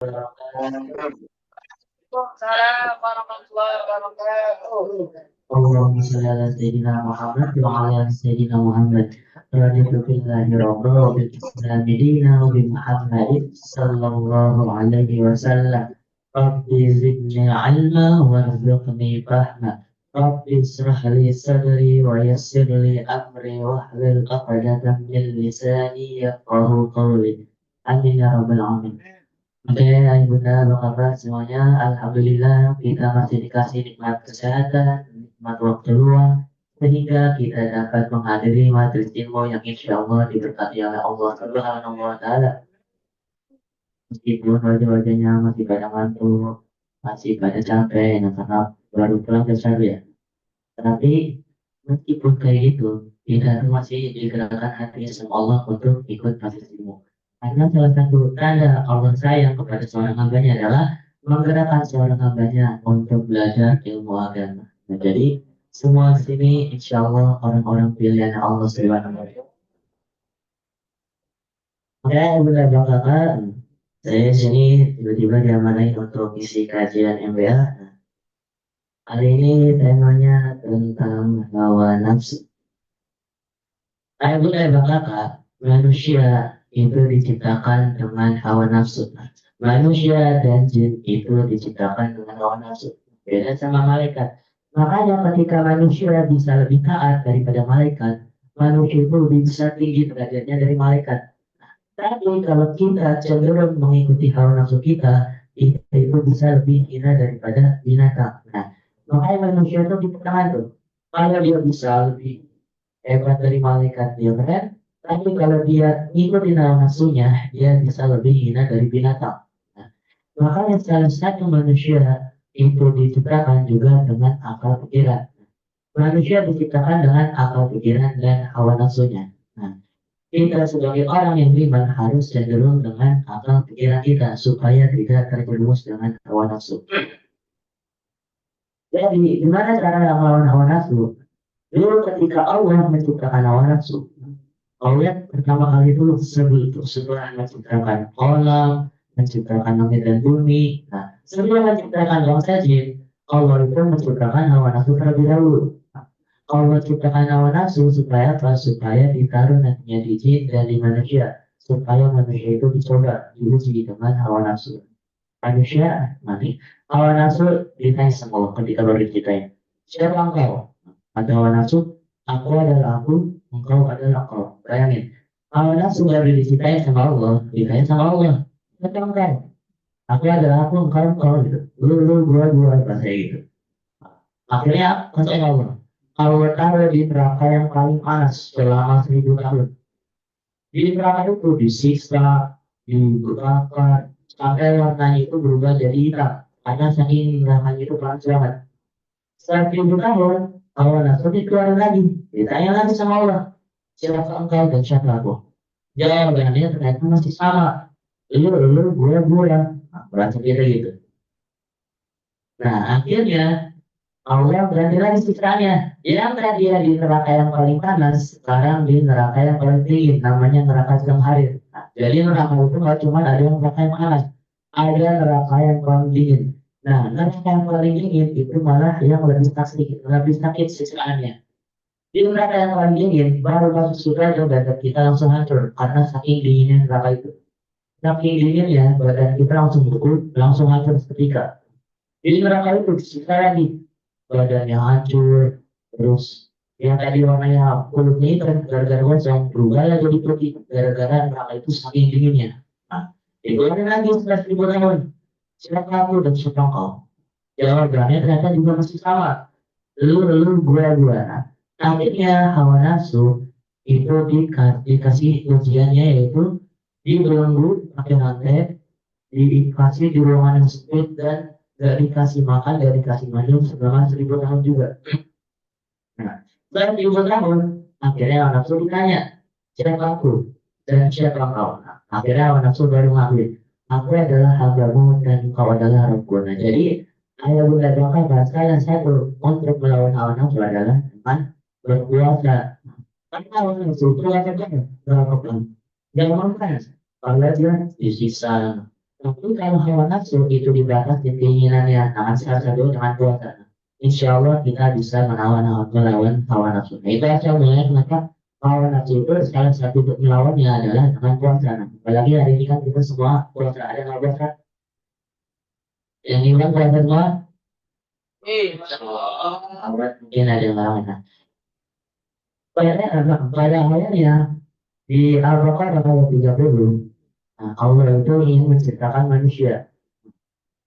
wabarakatuh. Waalaikumsalam warahmatullahi wabarakatuh. Allahumma shalli ala sayyidina Muhammad wa ala ali sayyidina Muhammad. Raditu billahi rabba wa bil islami dina wa bi Muhammadin sallallahu alaihi wasallam. Rabbi zidni ilma warzuqni fahma. Rabbi israh li sadri wa yassir li amri wahlul 'uqdatam min lisani yafqahu qawli. Amin ya rabbal alamin. Oke, Bunda, Bapak, semuanya, Alhamdulillah kita masih dikasih nikmat kesehatan, nikmat waktu luang, sehingga kita dapat menghadiri majelis ilmu yang insya Allah diberkati oleh Allah Subhanahu wa Ta'ala. Meskipun wajah-wajahnya masih pada ngantuk, masih pada capek, nah, karena baru pulang ke ya. Tapi meskipun kayak gitu, kita masih digerakkan hatinya sama Allah untuk ikut majelis ilmu. Karena salah satu tanda Allah sayang kepada seorang hambanya adalah menggerakkan seorang hambanya untuk belajar ilmu agama. Nah, jadi semua di sini insya Allah orang-orang pilihan Allah Subhanahu wa Ta'ala. Oke, benar bang kakak. Saya sini tiba-tiba diamanain untuk isi kajian MBA. Kali ini temanya tentang hawa nafsu. Benar bang kakak, manusia itu diciptakan dengan hawa nafsu. Manusia dan jin itu diciptakan dengan hawa nafsu. Beda sama malaikat. Makanya ketika manusia bisa lebih taat daripada malaikat, manusia itu lebih bisa tinggi derajatnya dari malaikat. Tapi kalau kita cenderung mengikuti hawa nafsu kita itu bisa lebih hina daripada binatang. Nah, makanya manusia itu ditekan tuh. Kalau dia bisa lebih hebat dari malaikat, dia keren. Tapi kalau dia ngikutin hawa nafsunya, dia bisa lebih hina dari binatang. Nah, makanya salah satu manusia itu diciptakan juga dengan akal pikiran. Manusia diciptakan dengan akal pikiran dan hawa nafsunya. Nah, kita sebagai orang yang beriman harus cenderung dengan akal pikiran kita supaya tidak terjerumus dengan hawa nafsu. Jadi, gimana cara melawan hawa nafsu? Dulu ketika Allah menciptakan hawa nafsu, Allah pertama kali itu setelah menciptakan alam, menciptakan langit dan bumi. Nah, sebelum menciptakan bangsa jin, Allah itu menciptakan hawa nafsu terlebih dahulu. Allah ciptakan hawa nafsu supaya apa? Supaya ditaruh nantinya di jin dan di manusia. Supaya manusia itu dicoba diuji dengan hawa nafsu. Manusia, mati. Hawa nafsu ditanya sama Allah ketika baru diciptain. Siapa engkau? Ada hawa nafsu, aku adalah aku, engkau adalah engkau. Bayangin. Hawa nafsu baru diciptain sama Allah, ditanya sama Allah. Siapa engkau? Aku adalah aku, engkau gitu. Lu, gua, bahasa gitu. Akhirnya, kata Allah. Allah taruh di neraka yang paling panas selama 1000 tahun. Di neraka itu disiksa, dibakar, sampai warnanya itu berubah jadi hitam. Karena saking nerakanya itu panas banget. Setelah 1000 tahun, Allah langsung dikeluarin lagi. Ditanya lagi sama Allah, siapa engkau dan siapa aku? Jawabannya ternyata masih sama. Lu, gue. Nah, berarti gitu. Nah, akhirnya Allah berarti lagi siksaannya. Yang tadi di neraka yang paling panas, sekarang di neraka yang paling dingin, namanya neraka sedang harir. Nah, jadi neraka itu nggak cuma ada yang neraka yang panas, ada neraka yang paling dingin. Nah, neraka yang paling dingin itu malah yang lebih sakit siksaannya. Di neraka yang paling dingin, baru masuk surga badan kita langsung hancur karena saking dinginnya neraka itu. Saking dinginnya badan kita langsung beku, langsung hancur seketika. Di neraka itu disiksa lagi badannya hancur, terus yang tadi warnanya kulitnya itu kan gara-gara gosong berubah lah jadi putih gara-gara neraka itu saking dinginnya. Nah, dikeluarin lagi setelah 1000 tahun. Siapa aku dan siapa kau? Jawabannya ternyata juga masih sama. Lu, gue. Nah, akhirnya hawa nafsu itu dikasih ujiannya yaitu dibelenggu pakai rantai, dikasih di ruangan yang sempit dan gak dikasih makan, gak dikasih minum selama 1000 tahun juga. Nah, setelah 1000 tahun, akhirnya anak nafsu ditanya, siapa aku dan siapa kau? Nah, akhirnya anak nafsu baru ngakuin, aku adalah hambamu dan kau adalah Rabbku. Nah, jadi ayah bunda bangka bahasa satu untuk melawan hawa nafsu adalah dengan berpuasa. Karena hawa nafsu itu yang jangan melakukan. Jangan makan. Kalau dia disiksa Tapi kalau hawa nafsu itu dibatasi keinginannya, nah salah satu dengan puasa. Insya Allah kita bisa melawan hawa nafsu. Nah, itu asal mulanya kenapa hawa nafsu itu salah satu untuk melawannya adalah dengan puasa. Nah, apalagi hari ini kan kita semua puasa, ada nggak puasa? Yang ini kan puasa semua? Awal mungkin ada yang lawan. Nah, pada awalnya di Al-Baqarah ayat 30, nah, Allah itu ingin menciptakan manusia.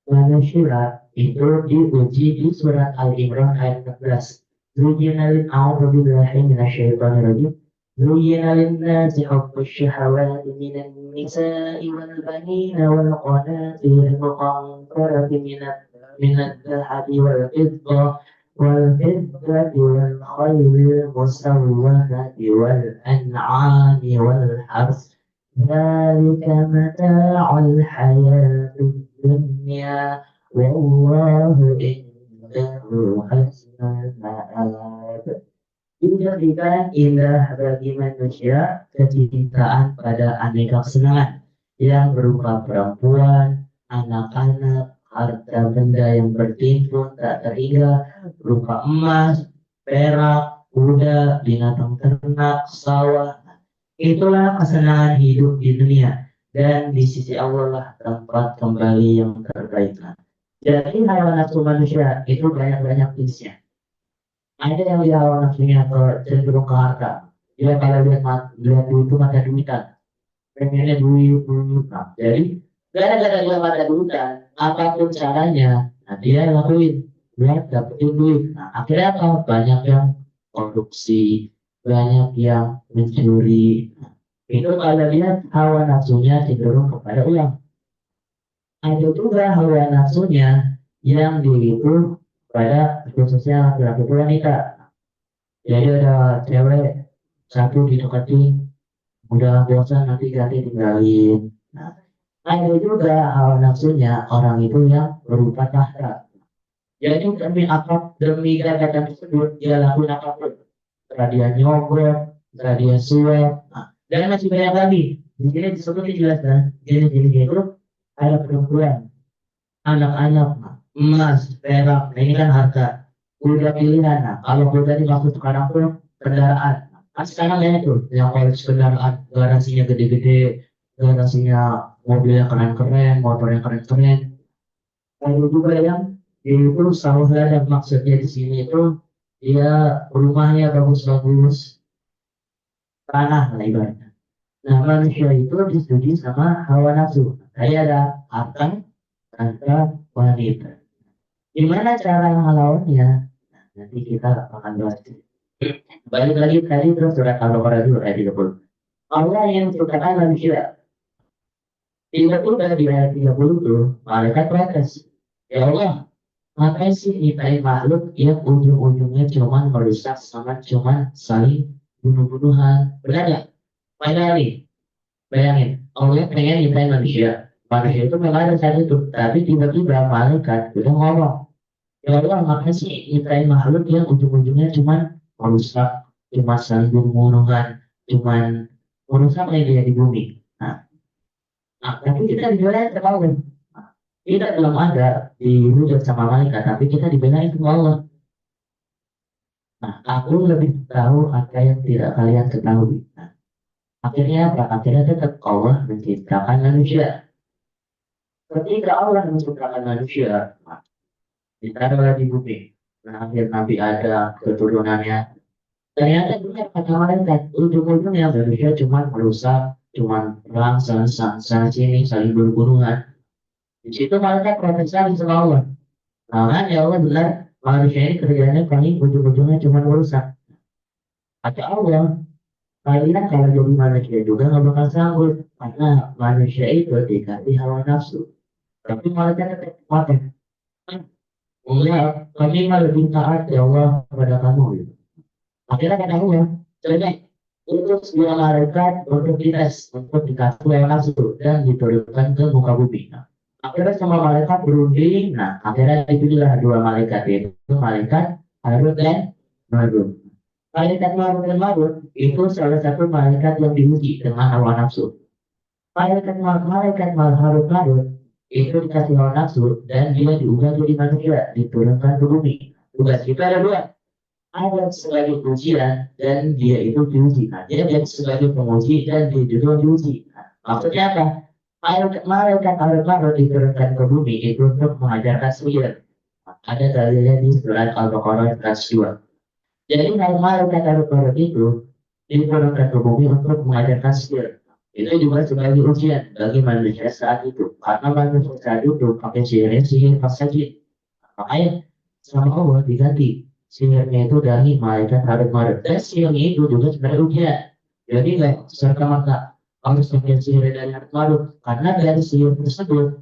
Manusia itu diuji di surat Al-Imran ayat 14. Zuyyina lin a'udzu billahi minasyaitonir rajim. Zuyyina lin-nasi hubbu syahawati minan nisa'i wal banina wal qanatir muqantarati minad dhahabi wal fiddah wal fiddati wal khayli musawwamati wal an'ami wal harth. ذلك متاع الحياة الدنيا والله عنده حسن المآب. Dijadikan indah bagi manusia kecintaan pada aneka kesenangan yang berupa perempuan, anak-anak, harta benda yang bertimbun tak terhingga, berupa emas, perak, kuda, binatang ternak, sawah. Itulah kesenangan hidup di dunia, dan di sisi Allah lah tempat kembali yang terbaik. Jadi hawa nafsu manusia itu banyak-banyak jenisnya. Ada yang dia hawa nafsunya cenderung ke harta. Dia kalau lihat duit itu mata duitan, pengennya duit duit. Nah, jadi gara-gara dia mata duitan, apapun caranya, nah dia lakuin buat dapetin duit. Nah, akhirnya apa? Banyak yang korupsi, banyak yang mencuri. Itu kalau lihat hawa nafsunya cenderung kepada uang. Ada juga hawa nafsunya yang diripu pada khususnya laki-laki wanita. Jadi ada cewek satu dideketin, udah bosan nanti ganti tinggalin. Nah, ada juga hawa nafsunya orang itu yang berupa tahta. Jadi demi apa, demi gagasan tersebut dia lakukan apapun. Setelah dia nyogok, setelah dia suap, nah, dan masih banyak lagi. Di sini disebut dijelaskan jenis-jenis itu ada perempuan, anak-anak, emas, perak, nah ini kan harta. Udah pilihan, nah kalau kuda dimaksud sekarang pun kendaraan. Kan sekarang banyak tuh yang koleksi kendaraan, garasinya gede-gede, garasinya mobilnya keren-keren, motornya keren-keren. Ada juga yang dia itu sawahnya dan maksudnya di sini itu dia rumahnya bagus-bagus, tanah lah ibaratnya. Nah manusia itu disetujui sama hawa nafsu. Tadi ada harta, tanda, wanita. Gimana cara melawannya? Nah, nanti kita akan bahas. Balik lagi tadi terus surat Al-Baqarah dulu ayat 30. Allah yang menciptakan manusia. Tiba-tiba di ayat 30 itu malaikat protes. Ya Allah, ngapain sih nyiptain makhluk yang ujung-ujungnya cuman merusak sama cuman saling bunuh-bunuhan? Benar nggak? Padahal nih, bayangin, Allah pengen nyiptain manusia. Manusia itu memang ada saat itu, tapi tiba-tiba malaikat udah ngomong, ya Allah, ngapain sih nyiptain makhluk yang ujung-ujungnya cuman merusak, cuma saling bunuh-bunuhan, cuman merusak yang dia di bumi. Nah, tapi kita dibelain sama Allah. Kita belum ada diwujud sama malaikat, tapi kita dibelain sama Allah. Nah, aku lebih tahu apa yang tidak kalian ketahui. Nah, akhirnya apa? Akhirnya tetap Allah menciptakan manusia. Ketika Allah menciptakan manusia, nah, ditaruhlah di bumi. Nah, akhir Nabi ada keturunannya. Ternyata benar kata malaikat, ujung-ujungnya manusia cuma merusak, cuma perang sana sini, saling berbunuhan. Di situ malaikat protes lagi sama Allah. Nah, kan ya Allah benar, manusia ini kerjanya paling ujung-ujungnya cuma merusak. Kata Allah, kalian kalau jadi manusia juga nggak bakal sanggup. Karena manusia itu dikasih hawa nafsu. Tapi malaikat tetap mati. Enggak, kami mah lebih taat ya Allah kepada kamu. Gitu. Akhirnya kata Allah, coba utus dua malaikat untuk dites, untuk dikasih hawa nafsu dan diturunkan ke muka bumi. Nah, akhirnya semua malaikat berunding. Nah, akhirnya dipilihlah dua malaikat itu malaikat Harut dan Marut. Malaikat Marut dan Marut itu salah satu malaikat yang diuji dengan hawa nafsu. Malaikat Harut Marut itu dikasih hawa nafsu dan dia diubah jadi manusia, diturunkan ke bumi. Tugas kita ada dua, ada sebagai ujian dan dia itu diuji. Nah, dia jadi sebagai penguji dan dia juga diuji. Nah, maksudnya apa? Malaikat Harut diturunkan ke bumi itu untuk mengajarkan sihir. Ada dalilnya di surat Al-Baqarah 102. Jadi malaikat Harut itu diturunkan ke bumi untuk mengajarkan sihir. Itu juga sebagai ujian bagi manusia saat itu. Karena manusia saat itu pakai sihir pas saja. Makanya sama Allah diganti sihirnya itu dari malaikat Harut. Dan sihirnya itu juga sebenarnya ujian. Jadi nggak serta merta harus pakai sihir dari Harut. Karena dari sihir tersebut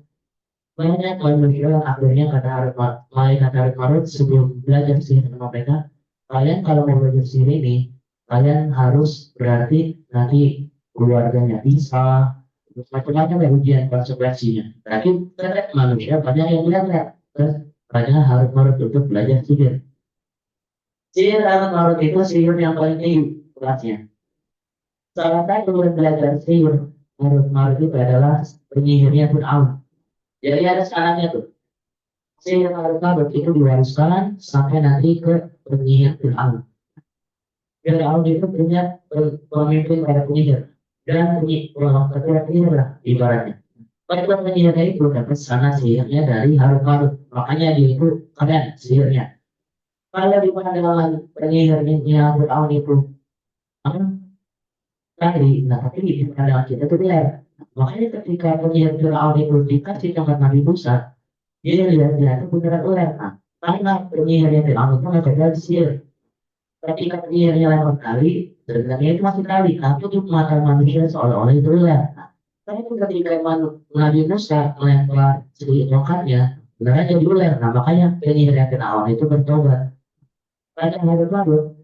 banyak manusia yang akhirnya kata malaikat Harut sebelum belajar sihir sama mereka, kalian kalau mau belajar sihir ini, kalian harus berarti nanti keluarganya bisa, terus macam-macam ya ujian konsekuensinya. Tapi ternyata manusia banyak yang bilang ya, terus banyak Harut untuk belajar sihir. Sihir Harut itu sihir yang paling tinggi kelasnya. Salah satu yang belajar sihir Harut itu adalah penyihirnya Fir'aun. Jadi ada syaratnya tuh. Sihir Harut itu diwariskan sampai nanti ke penyihir Fir'aun. Fir'aun itu punya pemimpin para penyihir. Dan ketua penyihir lah ibaratnya. Ketua penyihirnya itu dapat sana sihirnya dari Harut. Makanya dia itu keren sihirnya. Kalau di pandangan penyihirnya Fir'aun itu tadi, nah tapi di pandangan kita itu dia. Makanya ketika penyihir Fir'aun itu dikasih tongkat Nabi Musa, dia lihat itu beneran ular. Nah, karena penyihirnya Fir'aun itu nggak ada sihir. Ketika penyihirnya lempar kali, sebenarnya itu masih kali. Tapi di mata manusia seolah-olah itu ular. Nah, tapi ketika Nabi Musa melempar si tongkatnya, beneran jadi ular. Nah, makanya penyihirnya Fir'aun itu bertobat. Pada hari baru,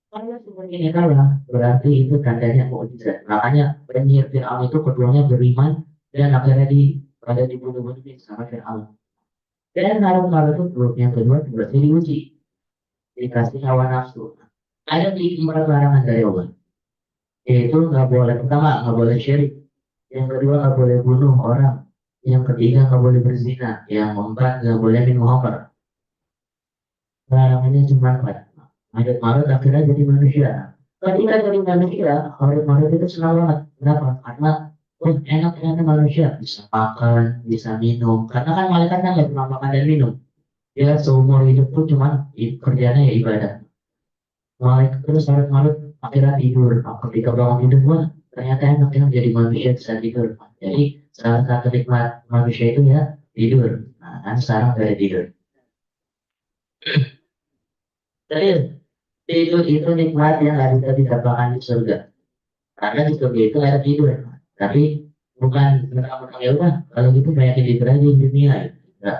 kalau seperti ini kalah, berarti itu tandanya mukjizat. Makanya penyihir Fir'aun itu keduanya beriman dan akhirnya pada dibunuh-bunuh sama Fir'aun. Dan Harut itu grup yang kedua berarti diuji, dikasih hawa nafsu. Ada 4 larangan dari Allah, yaitu nggak boleh, pertama nggak boleh syirik, yang kedua nggak boleh bunuh orang, yang ketiga nggak boleh berzina, yang keempat nggak boleh minum khamr. Larangannya cuma 4. Harut akhirnya jadi manusia. Ketika jadi manusia, Harut itu senang banget. Kenapa? Karena enak ternyata manusia bisa makan, bisa minum. Karena kan malaikat kan nggak pernah makan dan minum. Dia seumur hidup tuh cuma kerjanya ya ibadah. Malaikat terus Harut akhirnya tidur. Nah, ketika bangun tidur, wah ternyata enak ya jadi manusia bisa tidur. Jadi salah satu nikmat manusia itu ya tidur. Nah, kan sekarang dari tidur. Terus tidur itu nikmat yang nggak bisa didapatkan di surga. Karena di surga itu ada tidur. Tapi bukan mentang-mentang ya udah kalau gitu banyakin tidur aja di dunia. Gitu. Nah,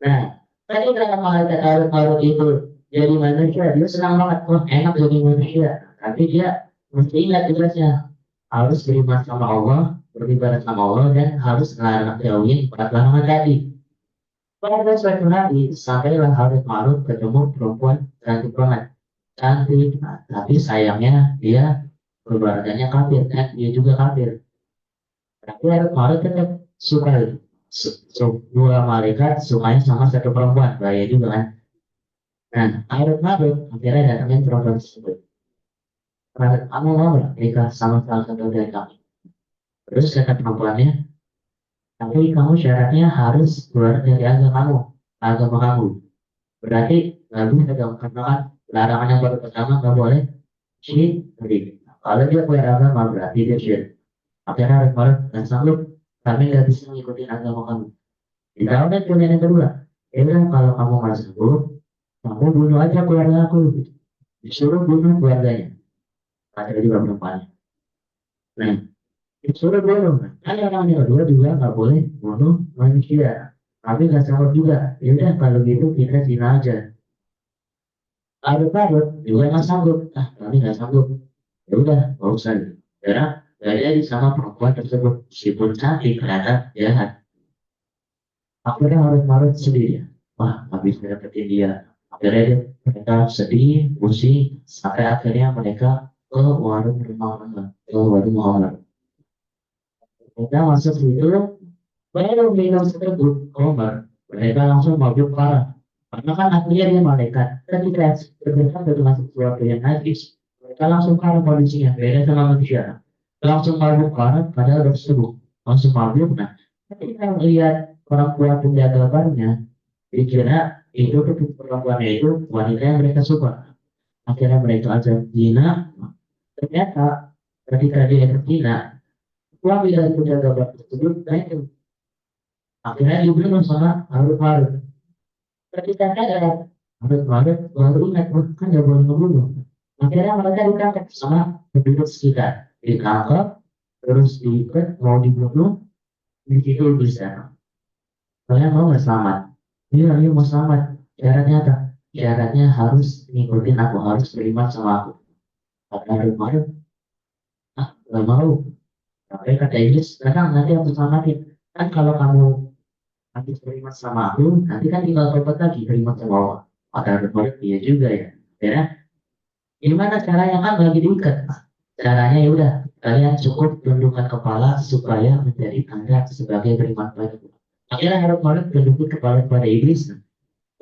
nah, tadi kalau malaikat Harut itu jadi manusia, dia senang banget. Wah enak jadi manusia. Tapi dia mesti ingat tugasnya. Harus beriman sama Allah, beribadah sama Allah, dan harus jauhin 4 larangan tadi. Pada suatu hari, sampailah Harut ketemu perempuan cantik banget. Cantik, nah, tapi sayangnya dia keluarganya kafir, dan dia juga kafir. Tapi Harut tetap suka dua malaikat sukanya sama satu perempuan, bahaya juga kan. Nah, Harut akhirnya datangin perempuan tersebut. Kamu mau nggak nikah sama salah satu dari kami? Terus kata perempuannya, tapi kamu syaratnya harus keluar dari agama kamu. Berarti nggak bisa dong, karena kan larangan yang baru pertama nggak boleh syirik. Kalau dia keluar agama berarti dia syirik. Akhirnya Harut dan sanggup, kami nggak bisa ngikutin agama kamu. Ditawar punya yang kedua, ya udah kalau kamu nggak sanggup, kamu bunuh aja keluarga aku. Disuruh bunuh keluarganya. Ada juga perempuannya. Nah, disuruh bunuh. Ada orang yang kedua juga nggak boleh bunuh manusia. Tapi nggak sanggup juga. Ya udah kalau gitu kita zina aja. Harut juga nggak sanggup. Ah, kami nggak sanggup. Ya udah, nggak usah. Karena gak jadi sama perempuan tersebut. Meskipun cantik, ternyata jahat. Akhirnya Harut sendiri. Wah, nggak bisa dapetin dia. Akhirnya mereka sedih, pusing, sampai akhirnya mereka ke warung Muhammad. Ke warung Muhammad. Mereka masuk situ, Baru minum tersebut Omar, mereka langsung mabuk parah. Karena kan akhirnya dia malaikat. Ketika berdekat dengan sesuatu yang najis, mereka langsung parah kondisinya. Beda sama manusia. Langsung mabuk parah, padahal udah sembuh. Langsung mabuk. Nah, ketika melihat orang tua penjaga barnya, dikira itu perempuannya itu wanita yang mereka suka. Akhirnya mereka ajak zina. Ternyata ketika dia berzina, suami dari penjaga bar tersebut, nah itu akhirnya dibunuh sama Harut-Marut. Ketika sadar, Harut-Marut baru ingat, "Oh, kan gak boleh ngebunuh." Akhirnya mereka ditangkap sama penduduk sekitar. Ditangkap, terus diikat, mau dibunuh, di situ bisa. Kalian mau nggak selamat? Iya, iya mau selamat. Syaratnya apa? Syaratnya harus ngikutin aku, harus beriman sama aku. Kata Harut-Marut, ah, gak mau. Tapi kata Iblis, datang nanti aku selamatin. Kan kalau kamu habis beriman sama aku, nanti kan tinggal tobat lagi beriman sama Allah. Ada berbuat dia juga ya. Ya, gimana caranya kan lagi diikat? Caranya ya udah, kalian cukup tundukkan kepala supaya menjadi tanda sebagai beriman pada Allah. Akhirnya Herod Malik tundukkan kepala pada iblis.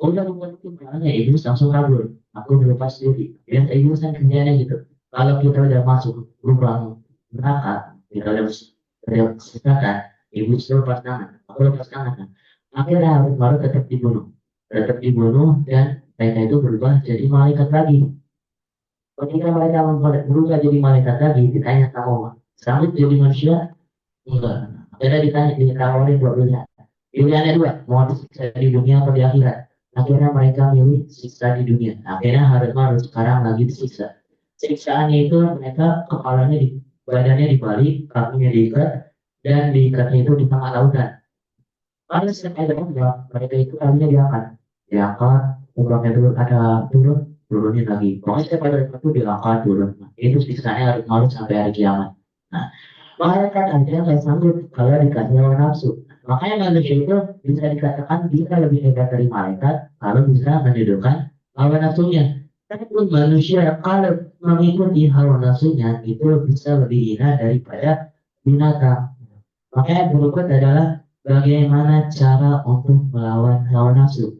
Udah menundukkan kepalanya iblis langsung kabur. Aku berlepas diri. Dan iblis kan kerjanya gitu. Kalau kita udah masuk lubang neraka, kita udah kesesatan, iblis lepas tangan. Aku lepas tangan. Akhirnya Herod Malik tetap dibunuh dan mereka itu berubah jadi malaikat lagi. Ketika mereka berubah jadi malaikat lagi, ditanya sama Allah, sanggup jadi manusia? Enggak. Akhirnya ditawarin dua pilihan. Pilihannya dua, mau disiksa di dunia atau di akhirat. Akhirnya mereka milih siksa di dunia. Akhirnya harus sekarang lagi disiksa. Siksaannya itu mereka kepalanya di badannya dibalik, kakinya diikat, dan diikatnya itu di tengah lautan. Lalu setiap ada ombak, mereka itu kalinya diangkat, ombaknya turun, ada turunin lagi. Pokoknya setiap ada ombak itu diangkat, turun. Itu siksanya harus sampai hari kiamat. Nah, malaikat aja nggak sanggup kalau dikasih hawa nafsu. Makanya manusia itu bisa dikatakan bisa lebih hebat dari malaikat kalau bisa menundukkan hawa nafsunya. Tapi pun manusia kalau mengikuti hawa nafsunya itu bisa lebih hina daripada binatang. Makanya berikut adalah bagaimana cara untuk melawan hawa nafsu.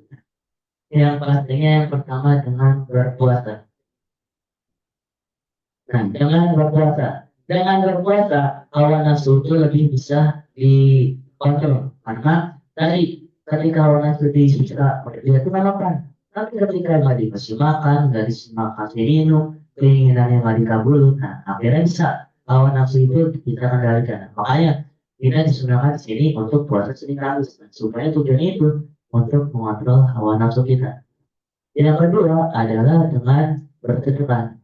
Yang pastinya yang pertama dengan berpuasa. Nah, dengan berpuasa, hawa nafsu itu lebih bisa dikontrol. Karena tadi ketika hawa nafsu disiksa, dia itu melakukan. Tapi ketika nggak dikasih makan, nggak dikasih makan minum, keinginannya nggak dikabulkan, nah, akhirnya bisa hawa nafsu itu kita kendalikan. Makanya kita disunahkan di sini untuk puasa Senin Kamis, supaya tujuannya itu untuk mengontrol hawa nafsu kita. Yang kedua adalah dengan bersedekah.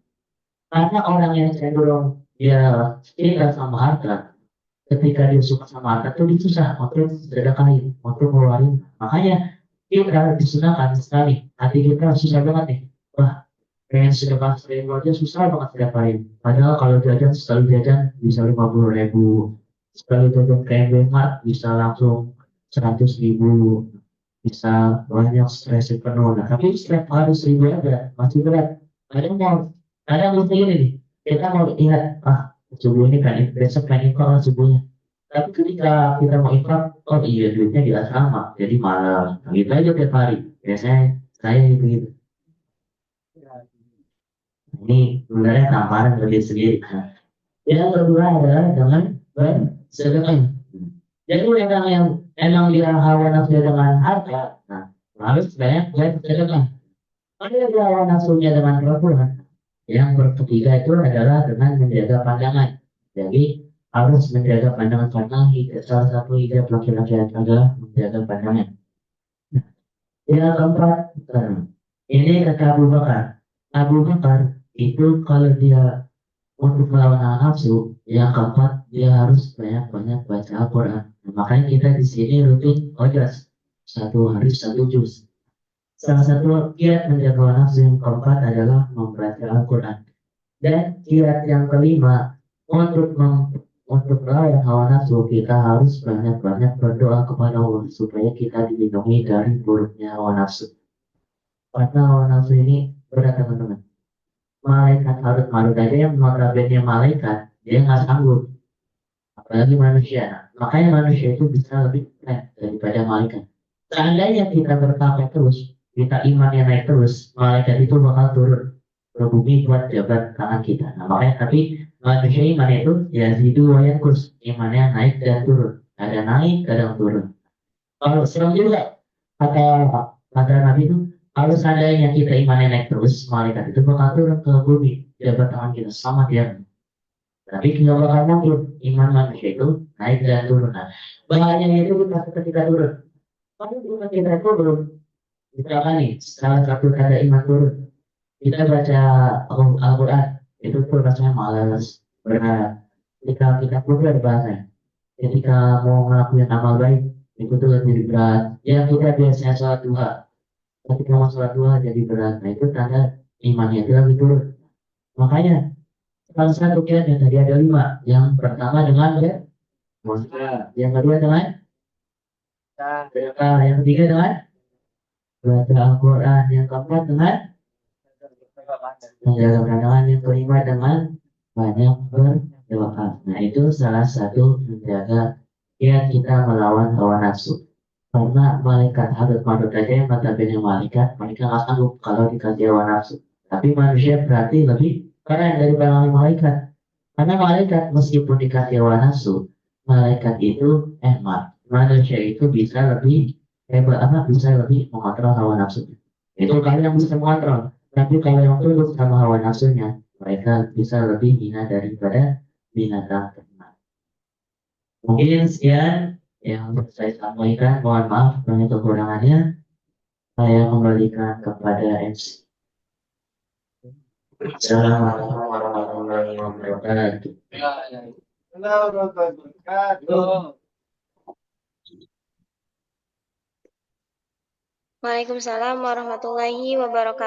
Karena orang yang cenderung dia cinta sama harta, ketika dia suka sama harta tuh dia susah untuk sedekahin, untuk ngeluarin. Makanya kita disunahkan sekali, hati kita susah banget nih. Wah, pengen sedekah 1.000 aja susah banget sedekahin. Padahal kalau jajan sekali jajan bisa 50.000, sekali jajan kayak Mart bisa langsung 100.000, bisa banyak stres penuh. Nah, tapi setiap hari 1.000 aja masih berat. Kadang mau, kadang lupa ini nih, kita mau ingat, ah subuh ini kan besok kan infak lah subuhnya. Tapi ketika kita mau infak, oh iya duitnya di asrama, jadi malas. Nah, gitu aja tiap hari. Biasanya saya gitu-gitu. Ini sebenarnya tamparan dari sendiri. Nah, yang kedua adalah dengan bersedekah. Jadi orang yang emang dia hawa nafsu dengan harta, nah harus banyak bersedekah. Ada dia hawa nafsunya dengan kelakuan. Yang ketiga itu adalah dengan menjaga pandangan. Jadi harus menjaga pandangan karena salah satu hidup laki-laki adalah menjaga pandangan. Yang keempat, ini kata Abu Bakar. Abu Bakar itu kalau dia untuk melawan hawa nafsu, yang keempat dia harus banyak-banyak baca Al-Quran. Nah, makanya kita di sini rutin ojas satu hari satu juz. Salah satu kiat menjaga hawa nafsu yang keempat adalah membaca Al-Quran. Dan kiat yang kelima untuk untuk melawan hawa nafsu kita harus banyak-banyak berdoa kepada Allah supaya kita dilindungi dari buruknya hawa nafsu. Karena hawa nafsu ini berat teman-teman. Malaikat harus malu aja yang notabene malaikat dia nggak sanggup apalagi manusia. Nah, makanya manusia itu bisa lebih keren daripada malaikat. Seandainya kita bertakwa terus, kita imannya naik terus, malaikat itu bakal turun ke bumi buat jabat tangan kita. Nah, makanya tapi manusia iman itu ya zidu wa yankus, imannya naik dan turun. Ada naik, kadang turun. Kalau serem juga kata kata Nabi itu, kalau seandainya kita imannya naik terus, malaikat itu bakal turun ke bumi, jabat tangan kita sama dia. Tapi nggak bakal mungkin iman manusia itu naik dan turun. Nah, bahayanya itu kita ketika turun. Tapi iman kita turun, misalkan nih, salah satu tanda iman turun. Kita baca Al-Quran, itu tuh rasanya malas, berat. Ketika kita belajar bahasa, ketika mau ngelakuin amal baik, itu tuh lebih berat. Ya kita biasanya sholat duha, ketika mau sholat duha jadi berat. Nah itu tanda imannya itu lagi turun. Makanya salah satu kiat yang tadi ada 5. Yang pertama dengan ya, yang kedua dengan berkah, yang ketiga dengan baca Al-Quran, yang keempat dengan menjaga pandangan, yang kelima dengan banyak berdoa. Nah itu salah satu menjaga kiat kita melawan hawa nafsu. Karena malaikat Harut Marut aja yang notabene malaikat, mereka nggak sanggup kalau dikasih hawa nafsu. Tapi manusia berarti lebih keren daripada malaikat. Karena malaikat meskipun dikasih hawa nafsu, malaikat itu manusia itu bisa lebih hebat, bisa lebih mengontrol hawa nafsu. Itu kalian yang bisa mengontrol. Tapi kalau yang tunduk sama hawa nafsunya, mereka bisa lebih hina daripada binatang ternak. Mungkin sekian yang saya sampaikan. Mohon maaf banyak kekurangannya. Saya kembalikan kepada MC. Assalamualaikum warahmatullahi wabarakatuh. Waalaikumsalam warahmatullahi wabarakatuh.